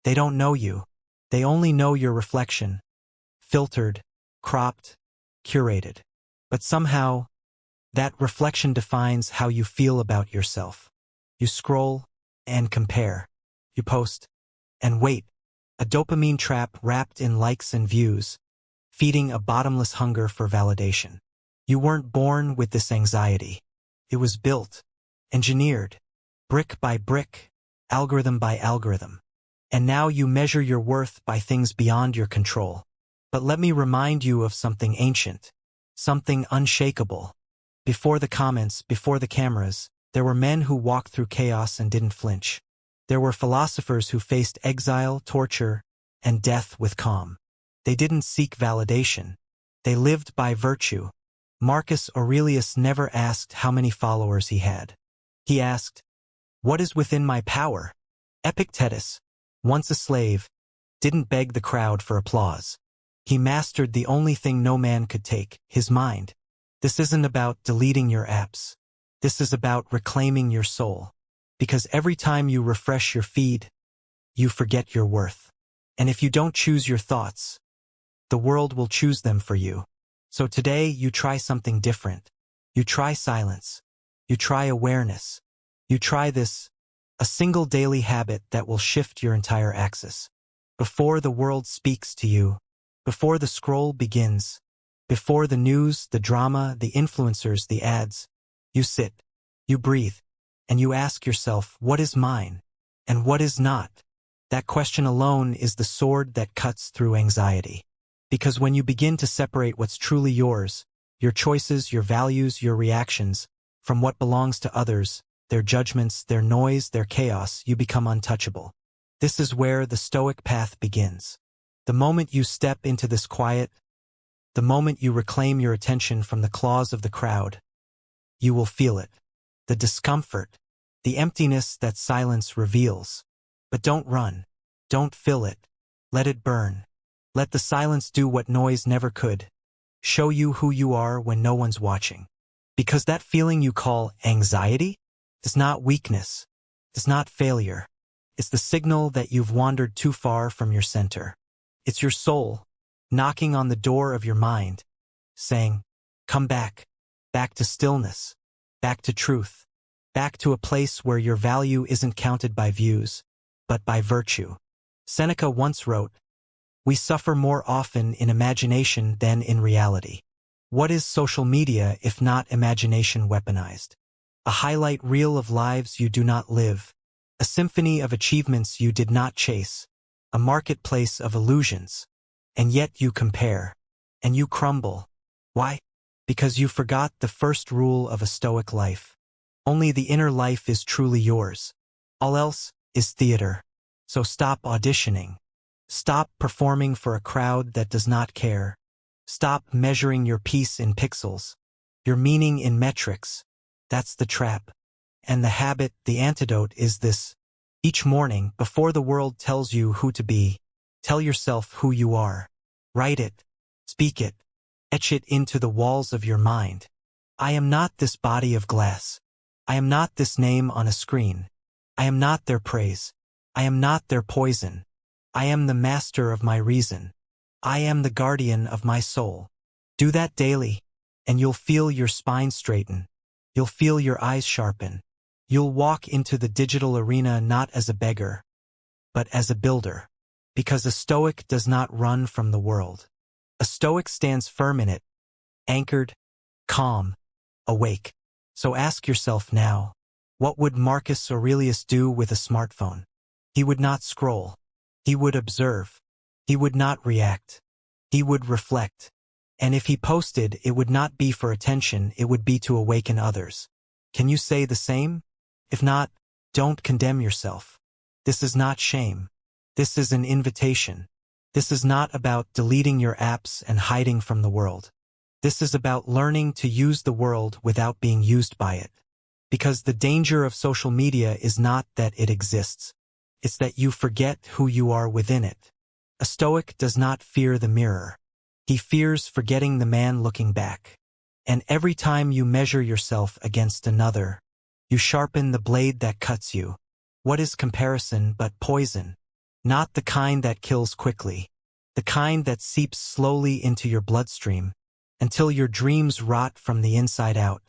They don't know you. They only know your reflection. Filtered, cropped, curated. But somehow, that reflection defines how you feel about yourself. You scroll and compare. You post and wait. A dopamine trap wrapped in likes and views, feeding a bottomless hunger for validation. You weren't born with this anxiety. It was built, engineered, brick by brick, algorithm by algorithm. And now you measure your worth by things beyond your control. But let me remind you of something ancient, something unshakable. Before the comments, before the cameras, there were men who walked through chaos and didn't flinch. There were philosophers who faced exile, torture, and death with calm. They didn't seek validation. They lived by virtue. Marcus Aurelius never asked how many followers he had. He asked, "What is within my power?" Epictetus, once a slave, didn't beg the crowd for applause. He mastered the only thing no man could take, his mind. This isn't about deleting your apps. This is about reclaiming your soul. Because every time you refresh your feed, you forget your worth. And if you don't choose your thoughts, the world will choose them for you. So today you try something different. You try silence. You try awareness. You try this, a single daily habit that will shift your entire axis. Before the world speaks to you, before the scroll begins, before the news, the drama, the influencers, the ads, you sit, you breathe, and you ask yourself, what is mine and what is not? That question alone is the sword that cuts through anxiety. Because when you begin to separate what's truly yours, your choices, your values, your reactions, from what belongs to others, their judgments, their noise, their chaos, you become untouchable. This is where the Stoic path begins. The moment you step into this quiet, the moment you reclaim your attention from the claws of the crowd, you will feel it. The discomfort, the emptiness that silence reveals. But don't run. Don't fill it. Let it burn. Let the silence do what noise never could. Show you who you are when no one's watching. Because that feeling you call anxiety is not weakness. It's not failure. It's the signal that you've wandered too far from your center. It's your soul knocking on the door of your mind, saying, come back, back to stillness, back to truth, back to a place where your value isn't counted by views, but by virtue. Seneca once wrote, "We suffer more often in imagination than in reality." What is social media if not imagination weaponized? A highlight reel of lives you do not live, a symphony of achievements you did not chase, a marketplace of illusions. And yet you compare, and you crumble. Why? Because you forgot the first rule of a Stoic life. Only the inner life is truly yours. All else is theater. So stop auditioning. Stop performing for a crowd that does not care. Stop measuring your peace in pixels, your meaning in metrics. That's the trap. And the habit, the antidote is this. Each morning, before the world tells you who to be, tell yourself who you are. Write it. Speak it. Etch it into the walls of your mind. I am not this body of glass. I am not this name on a screen. I am not their praise. I am not their poison. I am the master of my reason. I am the guardian of my soul. Do that daily, and you'll feel your spine straighten. You'll feel your eyes sharpen. You'll walk into the digital arena not as a beggar, but as a builder. Because a Stoic does not run from the world. A Stoic stands firm in it, anchored, calm, awake. So ask yourself now, what would Marcus Aurelius do with a smartphone? He would not scroll. He would observe. He would not react. He would reflect. And if he posted, it would not be for attention, it would be to awaken others. Can you say the same? If not, don't condemn yourself. This is not shame. This is an invitation. This is not about deleting your apps and hiding from the world. This is about learning to use the world without being used by it. Because the danger of social media is not that it exists. It's that you forget who you are within it. A Stoic does not fear the mirror. He fears forgetting the man looking back. And every time you measure yourself against another, you sharpen the blade that cuts you. What is comparison but poison? Not the kind that kills quickly. The kind that seeps slowly into your bloodstream, until your dreams rot from the inside out.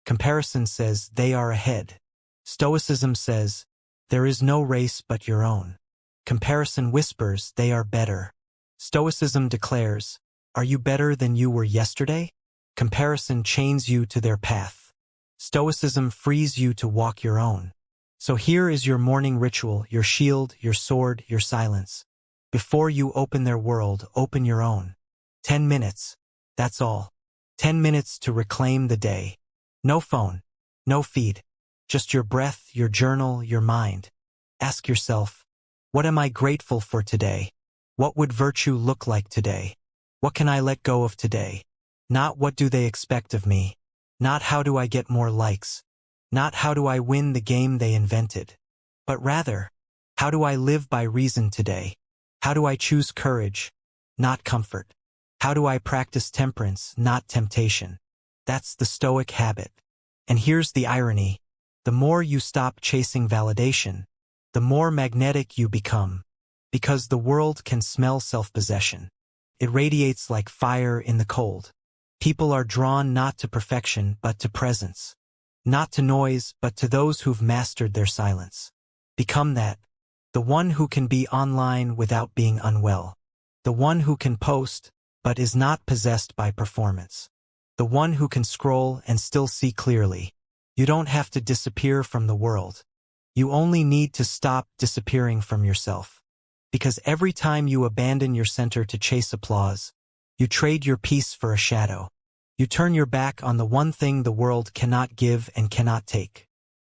Comparison says they are ahead. Stoicism says, there is no race but your own. Comparison whispers they are better. Stoicism declares, are you better than you were yesterday? Comparison chains you to their path. Stoicism frees you to walk your own. So here is your morning ritual, your shield, your sword, your silence. Before you open their world, open your own. 10 minutes. That's all. 10 minutes to reclaim the day. No phone. No feed. Just your breath, your journal, your mind. Ask yourself, what am I grateful for today? What would virtue look like today? What can I let go of today? Not what do they expect of me? Not how do I get more likes? Not how do I win the game they invented? But rather, how do I live by reason today? How do I choose courage, not comfort? How do I practice temperance, not temptation? That's the Stoic habit. And here's the irony. The more you stop chasing validation, the more magnetic you become. Because the world can smell self-possession. It radiates like fire in the cold. People are drawn not to perfection but to presence. Not to noise but to those who've mastered their silence. Become that. The one who can be online without being unwell. The one who can post but is not possessed by performance. The one who can scroll and still see clearly. You don't have to disappear from the world. You only need to stop disappearing from yourself. Because every time you abandon your center to chase applause, you trade your peace for a shadow. You turn your back on the one thing the world cannot give and cannot take.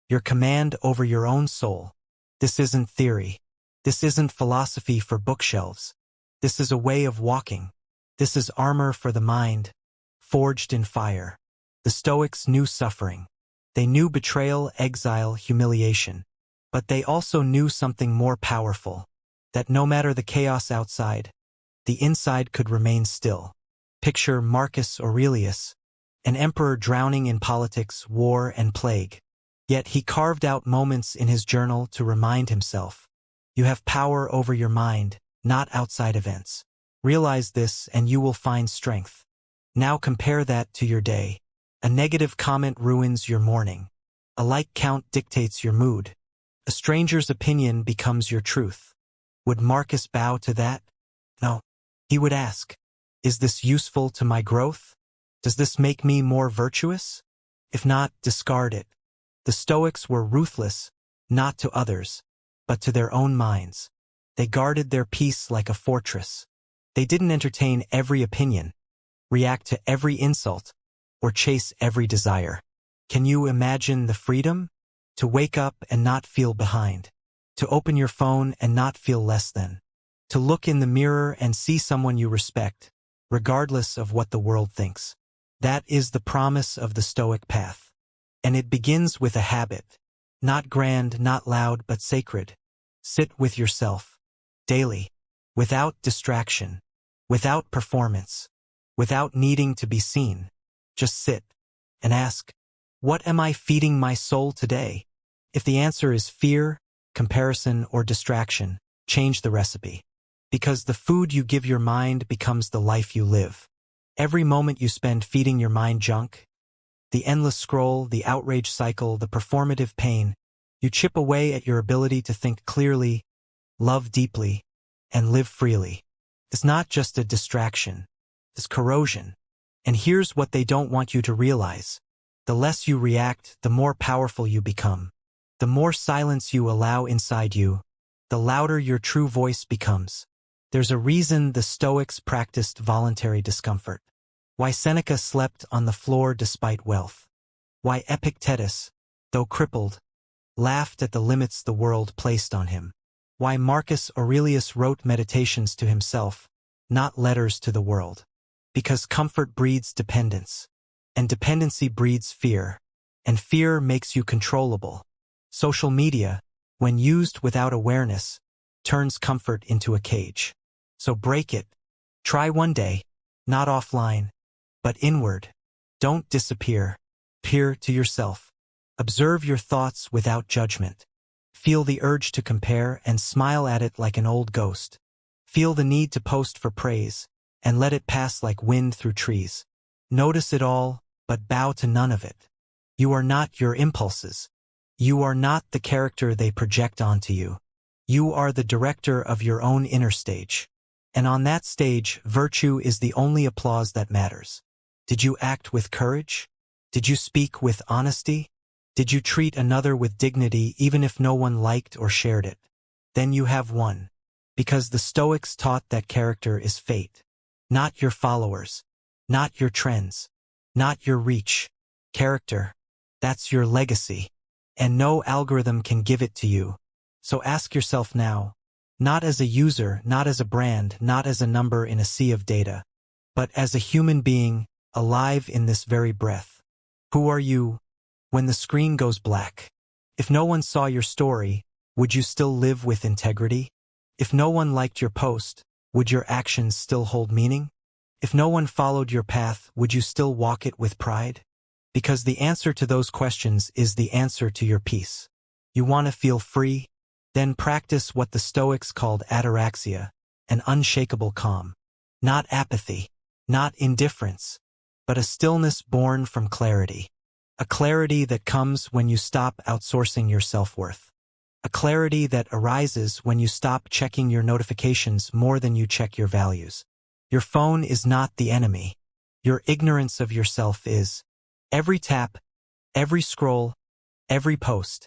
Your command over your own soul. This isn't theory. This isn't philosophy for bookshelves. This is a way of walking. This is armor for the mind, forged in fire. The Stoics knew suffering. They knew betrayal, exile, humiliation. But they also knew something more powerful. That no matter the chaos outside, the inside could remain still. Picture Marcus Aurelius, an emperor drowning in politics, war, and plague. Yet he carved out moments in his journal to remind himself, you have power over your mind, not outside events. Realize this and you will find strength. Now compare that to your day. A negative comment ruins your morning. A like count dictates your mood. A stranger's opinion becomes your truth. Would Marcus bow to that? No. He would ask, is this useful to my growth? Does this make me more virtuous? If not, discard it. The Stoics were ruthless, not to others, but to their own minds. They guarded their peace like a fortress. They didn't entertain every opinion, react to every insult, or chase every desire. Can you imagine the freedom? To wake up and not feel behind. To open your phone and not feel less than. To look in the mirror and see someone you respect, regardless of what the world thinks. That is the promise of the Stoic path. And it begins with a habit. Not grand, not loud, but sacred. Sit with yourself. Daily. Without distraction. Without performance. Without needing to be seen. Just sit. And ask, what am I feeding my soul today? If the answer is fear, comparison, or distraction, change the recipe. Because the food you give your mind becomes the life you live. Every moment you spend feeding your mind junk, the endless scroll, the outrage cycle, the performative pain, you chip away at your ability to think clearly, love deeply, and live freely. It's not just a distraction. It's corrosion. And here's what they don't want you to realize. The less you react, the more powerful you become. The more silence you allow inside you, the louder your true voice becomes. There's a reason the Stoics practiced voluntary discomfort. Why Seneca slept on the floor despite wealth. Why Epictetus, though crippled, laughed at the limits the world placed on him. Why Marcus Aurelius wrote meditations to himself, not letters to the world. Because comfort breeds dependence. And dependency breeds fear. And fear makes you controllable. Social media, when used without awareness, turns comfort into a cage. So break it. Try one day, not offline, but inward. Don't disappear. Peer to yourself. Observe your thoughts without judgment. Feel the urge to compare and smile at it like an old ghost. Feel the need to post for praise, and let it pass like wind through trees. Notice it all, but bow to none of it. You are not your impulses. You are not the character they project onto you. You are the director of your own inner stage. And on that stage, virtue is the only applause that matters. Did you act with courage? Did you speak with honesty? Did you treat another with dignity even if no one liked or shared it? Then you have won. Because the Stoics taught that character is fate. Not your followers. Not your trends. Not your reach. Character. That's your legacy. And no algorithm can give it to you. So ask yourself now, not as a user, not as a brand, not as a number in a sea of data, but as a human being, alive in this very breath. Who are you when the screen goes black? If no one saw your story, would you still live with integrity? If no one liked your post, would your actions still hold meaning? If no one followed your path, would you still walk it with pride? Because the answer to those questions is the answer to your peace. You want to feel free? Then practice what the Stoics called ataraxia, an unshakable calm. Not apathy, not indifference, but a stillness born from clarity. A clarity that comes when you stop outsourcing your self-worth. A clarity that arises when you stop checking your notifications more than you check your values. Your phone is not the enemy. Your ignorance of yourself is. Every tap, every scroll, every post.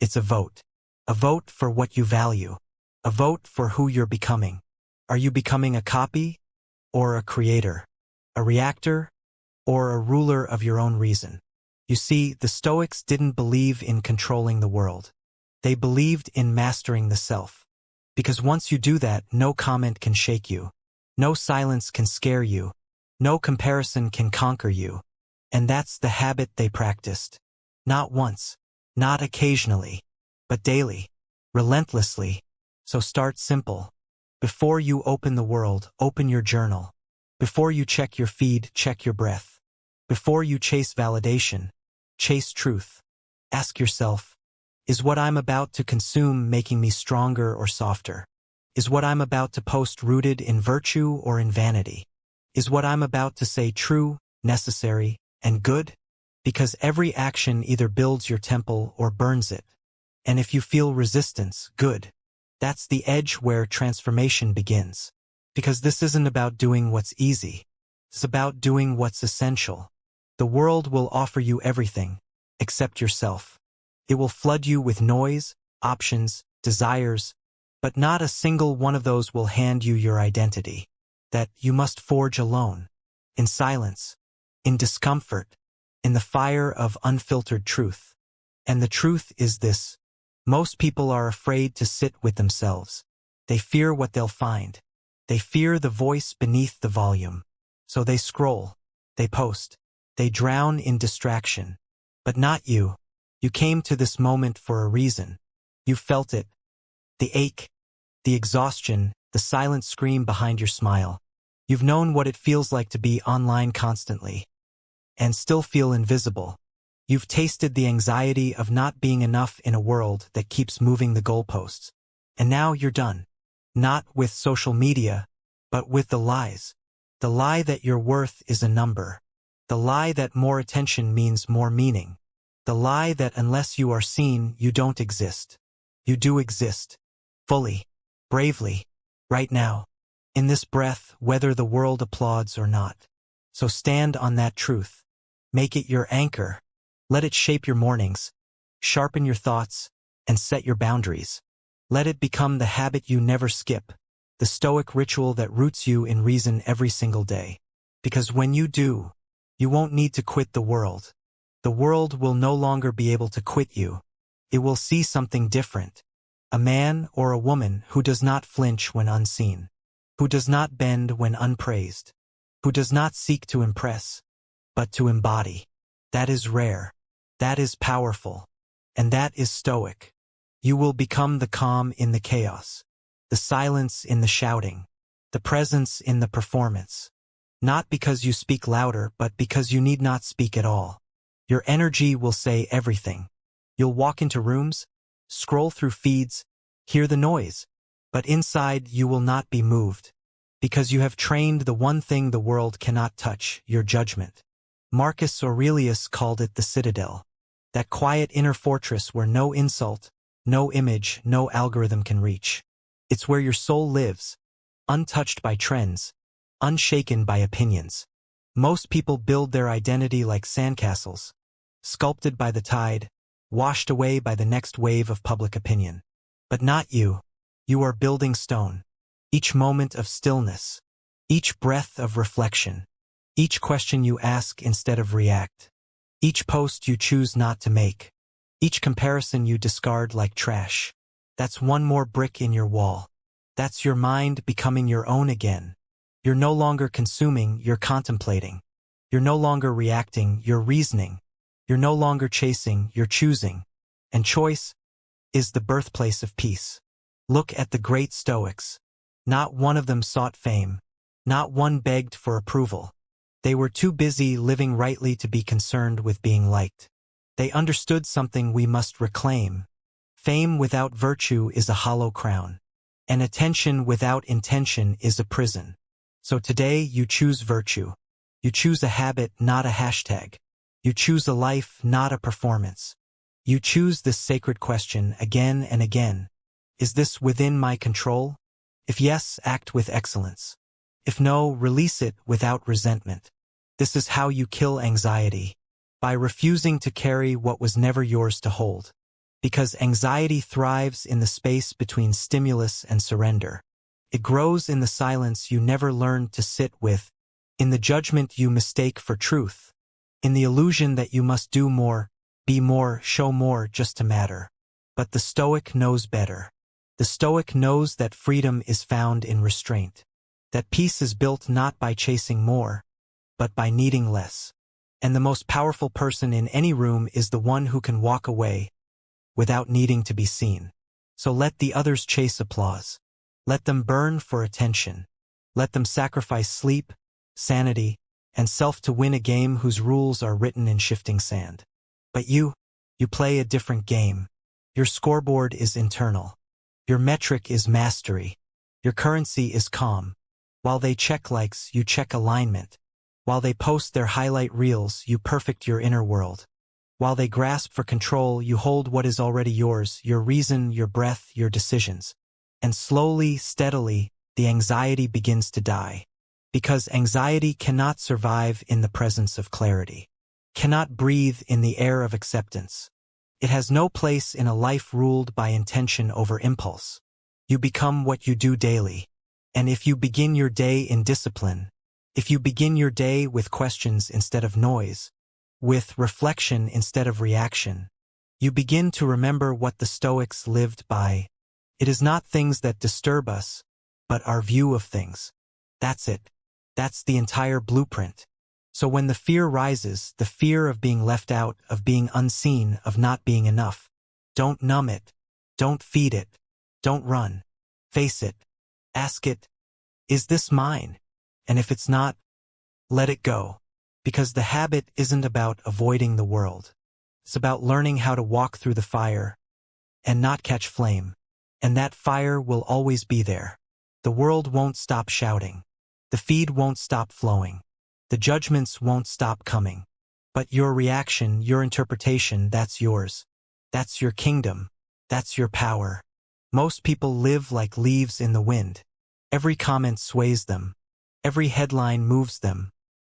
It's a vote. A vote for what you value. A vote for who you're becoming. Are you becoming a copy or a creator? A reactor or a ruler of your own reason? You see, the Stoics didn't believe in controlling the world. They believed in mastering the self. Because once you do that, no comment can shake you. No silence can scare you. No comparison can conquer you. And that's the habit they practiced. Not once, not occasionally, but daily, relentlessly. So start simple. Before you open the world, open your journal. Before you check your feed, check your breath. Before you chase validation, chase truth. Ask yourself, is what I'm about to consume making me stronger or softer? Is what I'm about to post rooted in virtue or in vanity? Is what I'm about to say true, necessary, and good? Because every action either builds your temple or burns it. And if you feel resistance, good. That's the edge where transformation begins. Because this isn't about doing what's easy. It's about doing what's essential. The world will offer you everything, except yourself. It will flood you with noise, options, desires, but not a single one of those will hand you your identity. That you must forge alone, in silence, in discomfort, in the fire of unfiltered truth. And the truth is this. Most people are afraid to sit with themselves. They fear what they'll find. They fear the voice beneath the volume. So they scroll, they post, they drown in distraction. But not you. You came to this moment for a reason. You felt it. The ache, the exhaustion, the silent scream behind your smile. You've known what it feels like to be online constantly and still feel invisible. You've tasted the anxiety of not being enough in a world that keeps moving the goalposts. And now you're done. Not with social media, but with the lies. The lie that your worth is a number. The lie that more attention means more meaning. The lie that unless you are seen, you don't exist. You do exist. Fully. Bravely. Right now. In this breath, whether the world applauds or not. So stand on that truth. Make it your anchor. Let it shape your mornings, sharpen your thoughts, and set your boundaries. Let it become the habit you never skip, the Stoic ritual that roots you in reason every single day. Because when you do, you won't need to quit the world. The world will no longer be able to quit you. It will see something different. A man or a woman who does not flinch when unseen, who does not bend when unpraised, who does not seek to impress, but to embody. That is rare. That is powerful. And that is Stoic. You will become the calm in the chaos, the silence in the shouting, the presence in the performance. Not because you speak louder, but because you need not speak at all. Your energy will say everything. You'll walk into rooms, scroll through feeds, hear the noise. But inside you will not be moved, because you have trained the one thing the world cannot touch, your judgment. Marcus Aurelius called it the citadel, that quiet inner fortress where no insult, no image, no algorithm can reach. It's where your soul lives, untouched by trends, unshaken by opinions. Most people build their identity like sandcastles, sculpted by the tide, washed away by the next wave of public opinion. But not you. You are building stone. Each moment of stillness, each breath of reflection, each question you ask instead of react, each post you choose not to make, each comparison you discard like trash. That's one more brick in your wall. That's your mind becoming your own again. You're no longer consuming, you're contemplating. You're no longer reacting, you're reasoning. You're no longer chasing, you're choosing. And choice is the birthplace of peace. Look at the great Stoics. Not one of them sought fame. Not one begged for approval. They were too busy living rightly to be concerned with being liked. They understood something we must reclaim. Fame without virtue is a hollow crown. And attention without intention is a prison. So today you choose virtue. You choose a habit, not a hashtag. You choose a life, not a performance. You choose this sacred question again and again. Is this within my control? If yes, act with excellence. If no, release it without resentment. This is how you kill anxiety. By refusing to carry what was never yours to hold. Because anxiety thrives in the space between stimulus and surrender. It grows in the silence you never learned to sit with, in the judgment you mistake for truth, in the illusion that you must do more, be more, show more just to matter. But the Stoic knows better. The Stoic knows that freedom is found in restraint, that peace is built not by chasing more, but by needing less. And the most powerful person in any room is the one who can walk away without needing to be seen. So let the others chase applause. Let them burn for attention. Let them sacrifice sleep, sanity, and self to win a game whose rules are written in shifting sand. But you play a different game. Your scoreboard is internal. Your metric is mastery. Your currency is calm. While they check likes, you check alignment. While they post their highlight reels, you perfect your inner world. While they grasp for control, you hold what is already yours, your reason, your breath, your decisions. And slowly, steadily, the anxiety begins to die. Because anxiety cannot survive in the presence of clarity. Cannot breathe in the air of acceptance. It has no place in a life ruled by intention over impulse. You become what you do daily. And if you begin your day in discipline, if you begin your day with questions instead of noise, with reflection instead of reaction, you begin to remember what the Stoics lived by. It is not things that disturb us, but our view of things. That's it. That's the entire blueprint. So when the fear rises, the fear of being left out, of being unseen, of not being enough, don't numb it. Don't feed it. Don't run. Face it. Ask it, is this mine? And if it's not, let it go. Because the habit isn't about avoiding the world. It's about learning how to walk through the fire and not catch flame. And that fire will always be there. The world won't stop shouting. The feed won't stop flowing. The judgments won't stop coming. But your reaction, your interpretation, that's yours. That's your kingdom. That's your power. Most people live like leaves in the wind. Every comment sways them. Every headline moves them.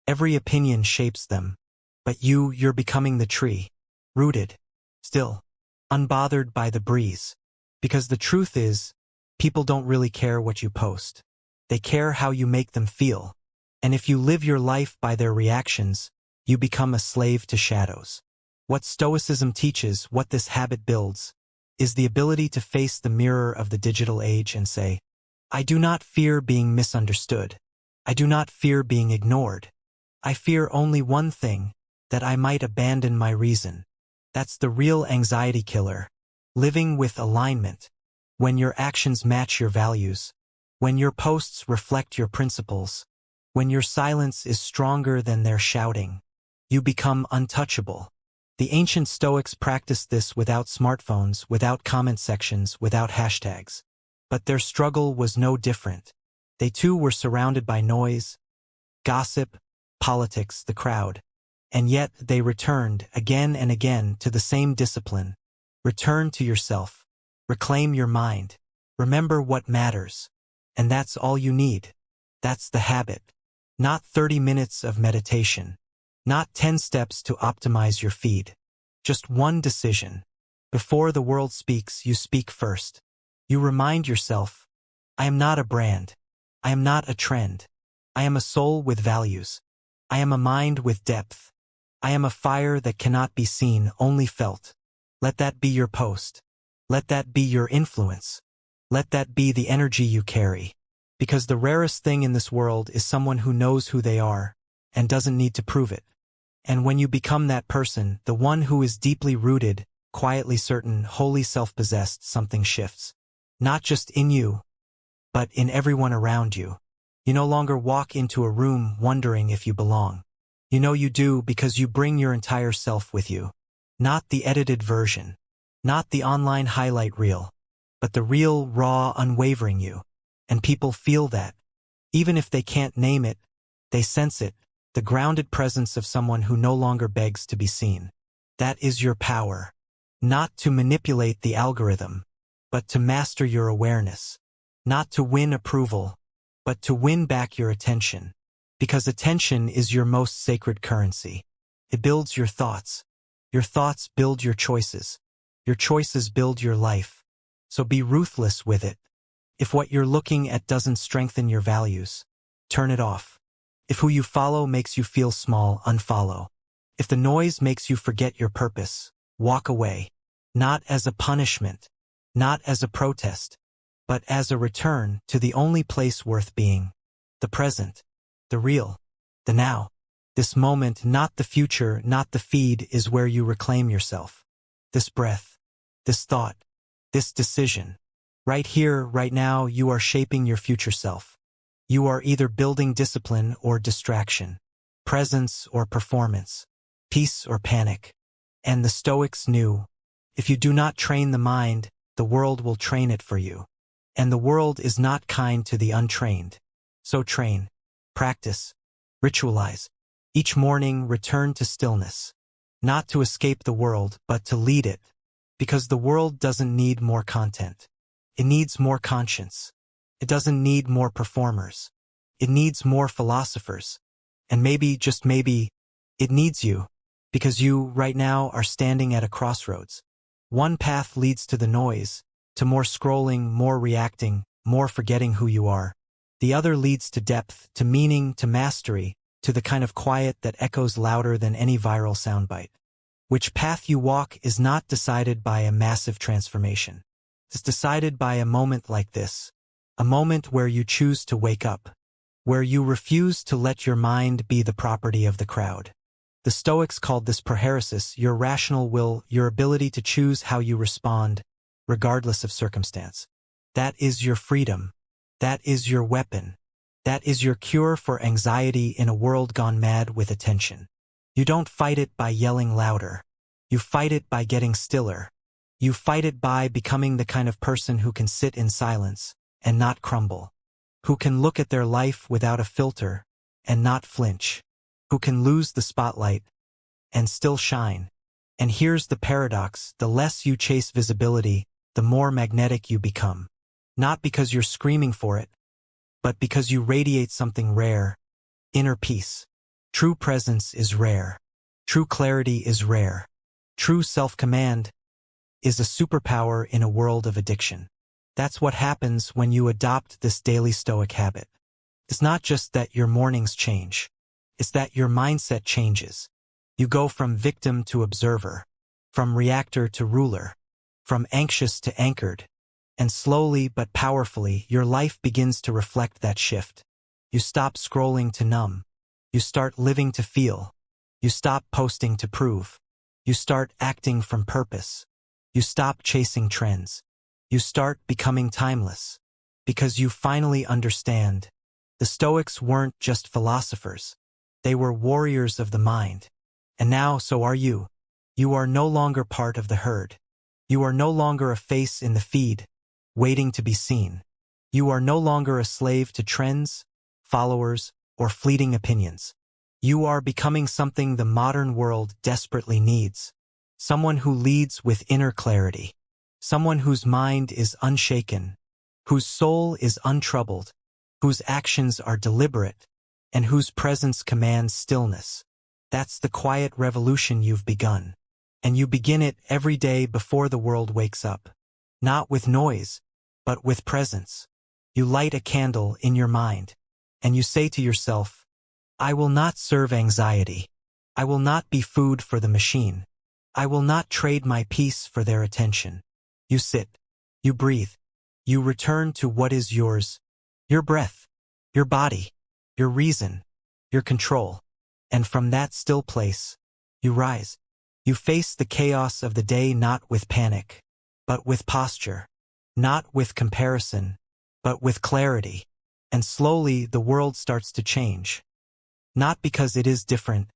Every opinion shapes them. But you're becoming the tree. Rooted. Still. Unbothered by the breeze. Because the truth is, people don't really care what you post. They care how you make them feel. And if you live your life by their reactions, you become a slave to shadows. What Stoicism teaches, what this habit builds, is the ability to face the mirror of the digital age and say, I do not fear being misunderstood. I do not fear being ignored. I fear only one thing, that I might abandon my reason. That's the real anxiety killer. Living with alignment. When your actions match your values. When your posts reflect your principles. When your silence is stronger than their shouting. You become untouchable. The ancient Stoics practiced this without smartphones, without comment sections, without hashtags. But their struggle was no different. They too were surrounded by noise, gossip, politics, the crowd. And yet they returned again and again to the same discipline. Return to yourself. Reclaim your mind. Remember what matters. And that's all you need. That's the habit. Not 30 minutes of meditation. Not 10 steps to optimize your feed. Just one decision. Before the world speaks, you speak first. You remind yourself, I am not a brand. I am not a trend. I am a soul with values. I am a mind with depth. I am a fire that cannot be seen, only felt. Let that be your post. Let that be your influence. Let that be the energy you carry. Because the rarest thing in this world is someone who knows who they are and doesn't need to prove it. And when you become that person, the one who is deeply rooted, quietly certain, wholly self-possessed, something shifts. Not just in you, but in everyone around you. You no longer walk into a room wondering if you belong. You know you do because you bring your entire self with you. Not the edited version. Not the online highlight reel. But the real, raw, unwavering you. And people feel that. Even if they can't name it, they sense it. The grounded presence of someone who no longer begs to be seen. That is your power. Not to manipulate the algorithm, but to master your awareness. Not to win approval, but to win back your attention. Because attention is your most sacred currency. It builds your thoughts. Your thoughts build your choices. Your choices build your life. So be ruthless with it. If what you're looking at doesn't strengthen your values, turn it off. If who you follow makes you feel small, unfollow. If the noise makes you forget your purpose, walk away. Not as a punishment, not as a protest, but as a return to the only place worth being. The present, the real, the now. This moment, not the future, not the feed, is where you reclaim yourself. This breath, this thought, this decision. Right here, right now, you are shaping your future self. You are either building discipline or distraction, presence or performance, peace or panic. And the Stoics knew, if you do not train the mind, the world will train it for you. And the world is not kind to the untrained. So train, practice, ritualize. Each morning, return to stillness. Not to escape the world, but to lead it. Because the world doesn't need more content. It needs more conscience. It doesn't need more performers. It needs more philosophers. And maybe, just maybe, it needs you. Because you, right now, are standing at a crossroads. One path leads to the noise, to more scrolling, more reacting, more forgetting who you are. The other leads to depth, to meaning, to mastery, to the kind of quiet that echoes louder than any viral soundbite. Which path you walk is not decided by a massive transformation. It's decided by a moment like this. A moment where you choose to wake up. Where you refuse to let your mind be the property of the crowd. The Stoics called this prohairesis, your rational will, your ability to choose how you respond, regardless of circumstance. That is your freedom. That is your weapon. That is your cure for anxiety in a world gone mad with attention. You don't fight it by yelling louder. You fight it by getting stiller. You fight it by becoming the kind of person who can sit in silence and not crumble. Who can look at their life without a filter and not flinch. Who can lose the spotlight and still shine. And here's the paradox, the less you chase visibility, the more magnetic you become. Not because you're screaming for it, but because you radiate something rare, inner peace. True presence is rare. True clarity is rare. True self-command is a superpower in a world of addiction. That's what happens when you adopt this daily Stoic habit. It's not just that your mornings change. It's that your mindset changes. You go from victim to observer, from reactor to ruler, from anxious to anchored. And slowly but powerfully, your life begins to reflect that shift. You stop scrolling to numb. You start living to feel. You stop posting to prove. You start acting from purpose. You stop chasing trends. You start becoming timeless. Because you finally understand. The Stoics weren't just philosophers. They were warriors of the mind. And now, so are you. You are no longer part of the herd. You are no longer a face in the feed, waiting to be seen. You are no longer a slave to trends, followers, or fleeting opinions. You are becoming something the modern world desperately needs. Someone who leads with inner clarity. Someone whose mind is unshaken, whose soul is untroubled, whose actions are deliberate, and whose presence commands stillness. That's the quiet revolution you've begun. And you begin it every day before the world wakes up. Not with noise, but with presence. You light a candle in your mind, and you say to yourself, I will not serve anxiety. I will not be food for the machine. I will not trade my peace for their attention. You sit, you breathe, you return to what is yours, your breath, your body, your reason, your control. And from that still place, you rise. You face the chaos of the day not with panic, but with posture, not with comparison, but with clarity. And slowly the world starts to change. Not because it is different,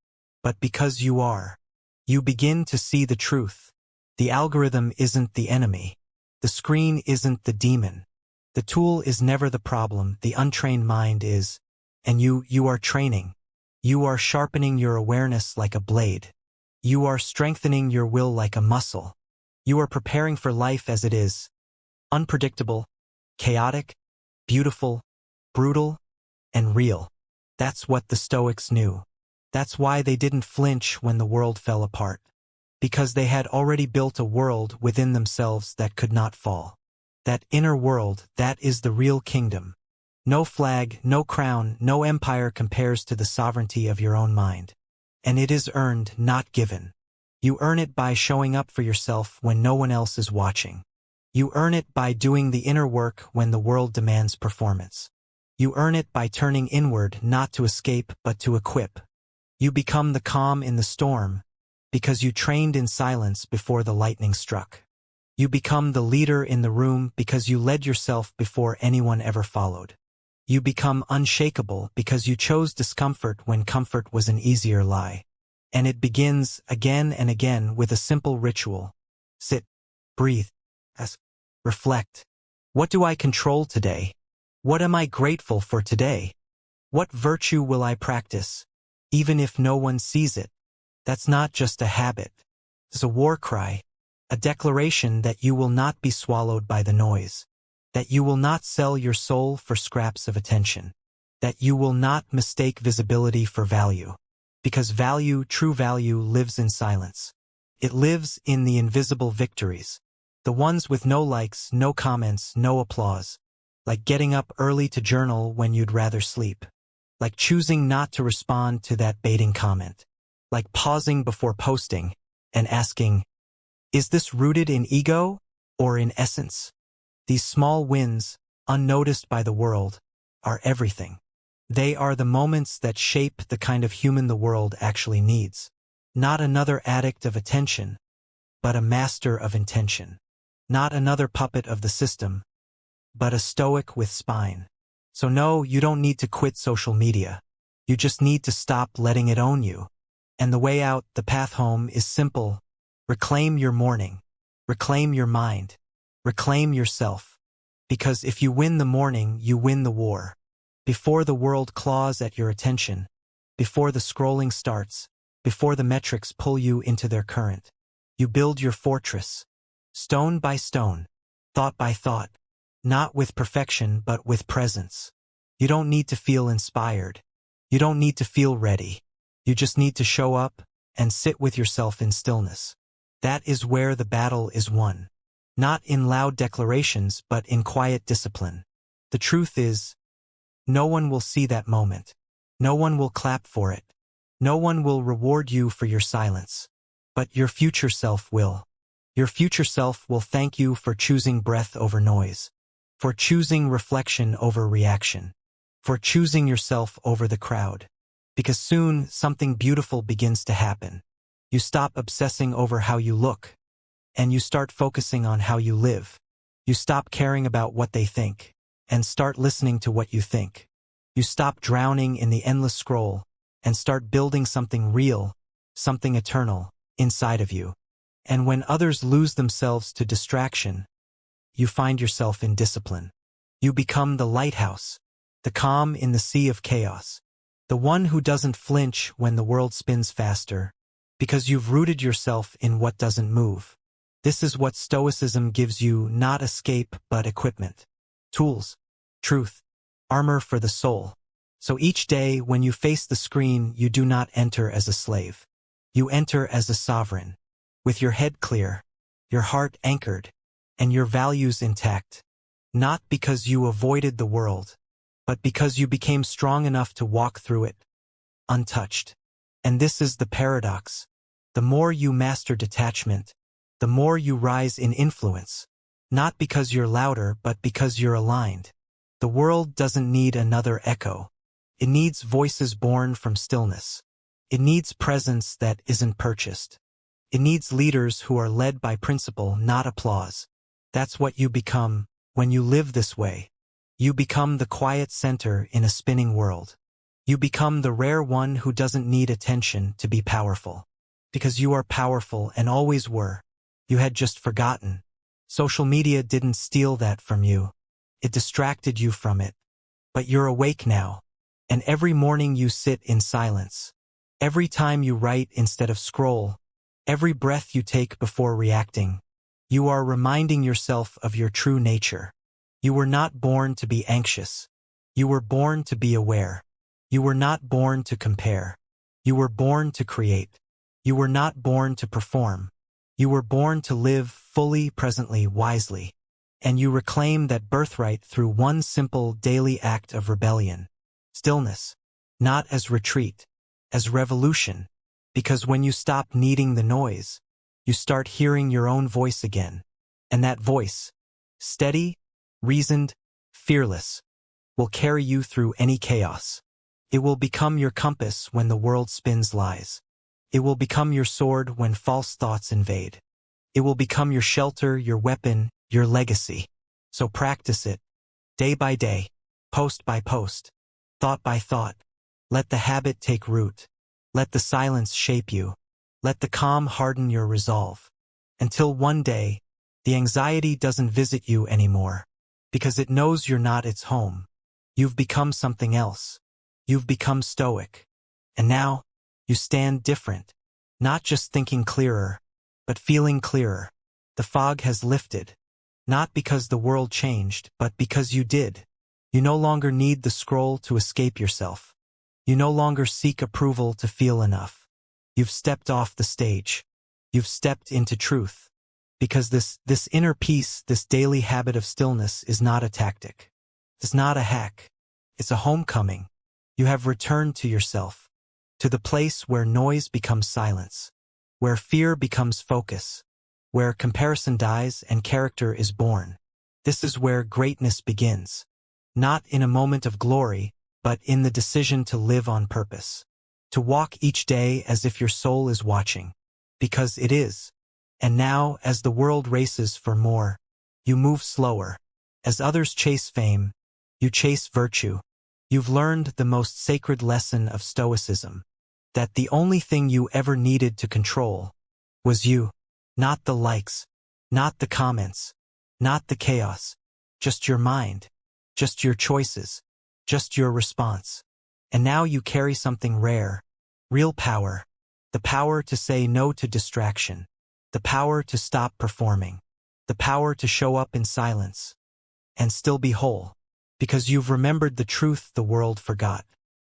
but because you are. You begin to see the truth. The algorithm isn't the enemy. The screen isn't the demon. The tool is never the problem, the untrained mind is. And you are training. You are sharpening your awareness like a blade. You are strengthening your will like a muscle. You are preparing for life as it is. Unpredictable, chaotic, beautiful, brutal, and real. That's what the Stoics knew. That's why they didn't flinch when the world fell apart. Because they had already built a world within themselves that could not fall. That inner world, that is the real kingdom. No flag, no crown, no empire compares to the sovereignty of your own mind. And it is earned, not given. You earn it by showing up for yourself when no one else is watching. You earn it by doing the inner work when the world demands performance. You earn it by turning inward not to escape but to equip. You become the calm in the storm because you trained in silence before the lightning struck. You become the leader in the room because you led yourself before anyone ever followed. You become unshakable because you chose discomfort when comfort was an easier lie. And it begins again and again with a simple ritual. Sit, breathe, ask, reflect. What do I control today? What am I grateful for today? What virtue will I practice, even if no one sees it? That's not just a habit. It's a war cry, a declaration that you will not be swallowed by the noise. That you will not sell your soul for scraps of attention. That you will not mistake visibility for value. Because value, true value, lives in silence. It lives in the invisible victories. The ones with no likes, no comments, no applause. Like getting up early to journal when you'd rather sleep. Like choosing not to respond to that baiting comment. Like pausing before posting and asking, is this rooted in ego or in essence? These small wins, unnoticed by the world, are everything. They are the moments that shape the kind of human the world actually needs. Not another addict of attention, but a master of intention. Not another puppet of the system, but a stoic with spine. So no, you don't need to quit social media. You just need to stop letting it own you. And the way out, the path home, is simple. Reclaim your morning. Reclaim your mind. Reclaim yourself. Because if you win the morning, you win the war. Before the world claws at your attention, before the scrolling starts, before the metrics pull you into their current, you build your fortress. Stone by stone, thought by thought, not with perfection but with presence. You don't need to feel inspired. You don't need to feel ready. You just need to show up and sit with yourself in stillness. That is where the battle is won. Not in loud declarations, but in quiet discipline. The truth is, no one will see that moment. No one will clap for it. No one will reward you for your silence. But your future self will. Your future self will thank you for choosing breath over noise. For choosing reflection over reaction. For choosing yourself over the crowd. Because soon, something beautiful begins to happen. You stop obsessing over how you look. And you start focusing on how you live. You stop caring about what they think, and start listening to what you think. You stop drowning in the endless scroll, and start building something real, something eternal, inside of you. And when others lose themselves to distraction, you find yourself in discipline. You become the lighthouse, the calm in the sea of chaos, the one who doesn't flinch when the world spins faster, because you've rooted yourself in what doesn't move. This is what Stoicism gives you, not escape but equipment. Tools, truth, armor for the soul. So each day when you face the screen, you do not enter as a slave. You enter as a sovereign, with your head clear, your heart anchored, and your values intact. Not because you avoided the world, but because you became strong enough to walk through it, untouched. And this is the paradox. The more you master detachment, the more you rise in influence. Not because you're louder, but because you're aligned. The world doesn't need another echo. It needs voices born from stillness. It needs presence that isn't purchased. It needs leaders who are led by principle, not applause. That's what you become when you live this way. You become the quiet center in a spinning world. You become the rare one who doesn't need attention to be powerful. Because you are powerful and always were. You had just forgotten. Social media didn't steal that from you. It distracted you from it. But you're awake now. And every morning you sit in silence. Every time you write instead of scroll. Every breath you take before reacting. You are reminding yourself of your true nature. You were not born to be anxious. You were born to be aware. You were not born to compare. You were born to create. You were not born to perform. You were born to live fully, presently, wisely. And you reclaim that birthright through one simple daily act of rebellion. Stillness. Not as retreat, as revolution. Because when you stop needing the noise, you start hearing your own voice again. And that voice, steady, reasoned, fearless, will carry you through any chaos. It will become your compass when the world spins lies. It will become your sword when false thoughts invade. It will become your shelter, your weapon, your legacy. So practice it, day by day, post by post, thought by thought. Let the habit take root. Let the silence shape you. Let the calm harden your resolve. Until one day, the anxiety doesn't visit you anymore. Because it knows you're not its home. You've become something else. You've become stoic. And now, you stand different. Not just thinking clearer, but feeling clearer. The fog has lifted. Not because the world changed, but because you did. You no longer need the scroll to escape yourself. You no longer seek approval to feel enough. You've stepped off the stage. You've stepped into truth. Because this inner peace, this daily habit of stillness is not a tactic. It's not a hack. It's a homecoming. You have returned to yourself. To the place where noise becomes silence. Where fear becomes focus. Where comparison dies and character is born. This is where greatness begins. Not in a moment of glory, but in the decision to live on purpose. To walk each day as if your soul is watching. Because it is. And now, as the world races for more, you move slower. As others chase fame, you chase virtue. You've learned the most sacred lesson of Stoicism. That the only thing you ever needed to control was you. Not the likes, not the comments, not the chaos. Just your mind. Just your choices. Just your response. And now you carry something rare. Real power. The power to say no to distraction. The power to stop performing. The power to show up in silence. And still be whole. Because you've remembered the truth the world forgot.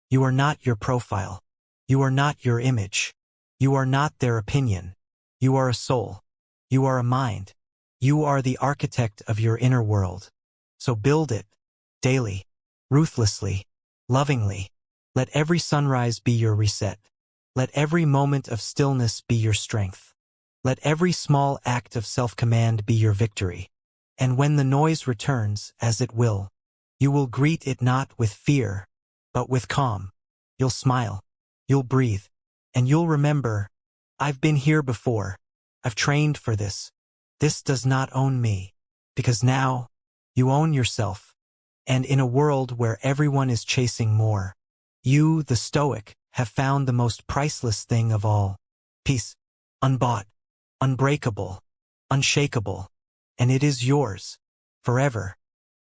You are not your profile. You are not your image. You are not their opinion. You are a soul. You are a mind. You are the architect of your inner world. So build it. Daily. Ruthlessly. Lovingly. Let every sunrise be your reset. Let every moment of stillness be your strength. Let every small act of self-command be your victory. And when the noise returns, as it will, you will greet it not with fear, but with calm. You'll smile. You'll breathe. And you'll remember, I've been here before. I've trained for this. This does not own me. Because now, you own yourself. And in a world where everyone is chasing more, you, the Stoic, have found the most priceless thing of all. Peace. unbought, unbreakable, unshakable, and it is yours, forever.